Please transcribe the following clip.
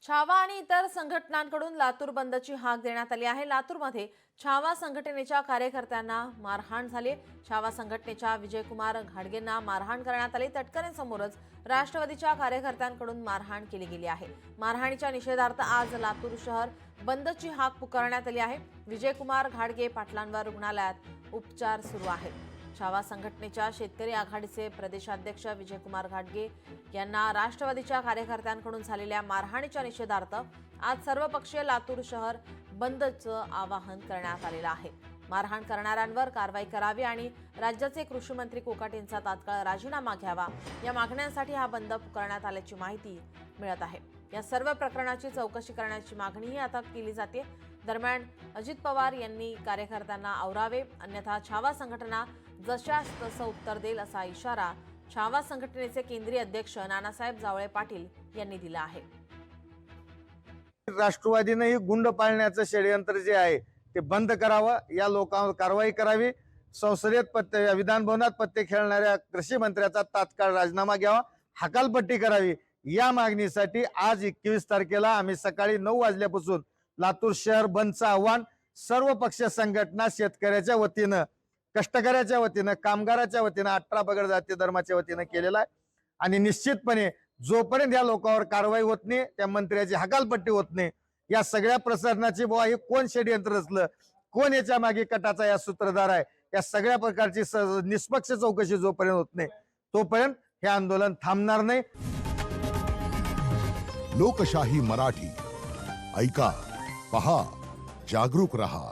छावा आणि इतर संघटनांकडून लातूर बंदची हाक देण्यात आली आहे। लातूरमध्ये छावा संघटनेच्या कार्यकर्त्यांना मारहाण झाली। छावा संघटनेच्या विजयकुमार घाडगेंना मारहाण करण्यात आली। तटकरेंसमोरच राष्ट्रवादीच्या कार्यकर्त्यांकडून मारहाण केली गेली आहे। मारहाणीच्या निषेधार्थ आज लातूर शहर बंदची हाक पुकारण्यात आली आहे। विजयकुमार घाडगे पाटलांवर रुग्णालयात उपचार सुरू आहेत। छावा संघटनेच्या शेतकरी आघाडीचे प्रदेशाध्यक्ष विजयकुमार घाडगे यांना राष्ट्रवादीच्या कार्यकर्त्यांकडून झालेल्या मारहाणीच्या निषेधार्थ आज सर्वपक्षीय लातूर शहर बंदचं आवाहन करण्यात आलेलं आहे। मारहाण करणाऱ्यांवर कारवाई करावी आणि राज्याचे कृषी मंत्री कोकाटेंचा तात्काळ राजीनामा घ्यावा या मागण्यांसाठी हा बंद पुकारण्यात आल्याची माहिती मिळत आहे। या सर्व प्रकरणाची चौकशी करण्याची मागणीही आता केली जाते। दरम्यान अजित पवार यांनी कार्यकर्त्यांना आवरावे, अन्यथा छावा संघटना जशास तसं उत्तर देईल असा इशारा छावा संघटनेचे केंद्रीय अध्यक्ष नानासाहेब जावळे पाटील यांनी दिला आहे। राष्ट्रवादीने ही गुंड पाळण्याचं षडयंत्र जे आहे ते बंद करावं, या लोकांवर कारवाई करावी, संसदेत पत्ते विधान भवनात पत्ते खेळणाऱ्या कृषी मंत्र्याचा तात्काळ राजीनामा घ्यावा, हकालपट्टी करावी या मागणीसाठी आज 21 तारखेला आम्ही सकाळी 9 वाजल्यापासून लातूर शहर बंदचं आव्हान सर्व पक्ष संघटना, शेतकऱ्याच्या वतीनं, कष्टकऱ्याच्या वतीनं, कामगाराच्या वतीनं, 18 पगड जाती धर्माच्या वतीनं केलेला आहे। आणि निश्चितपणे जोपर्यंत या लोकांवर कारवाई होत नाही, त्या मंत्र्याची हकालपट्टी होत नाही, या सगळ्या प्रसारणाची बुवा हे कोण षडयंत्र रचलं, कोण याच्या मागे कटाचा या सूत्रधार आहे, या सगळ्या प्रकारची निष्पक्ष चौकशी जोपर्यंत होत नाही तोपर्यंत हे आंदोलन थांबणार नाही। लोकशाही मराठी ऐका, पहा, जागरूक रहा।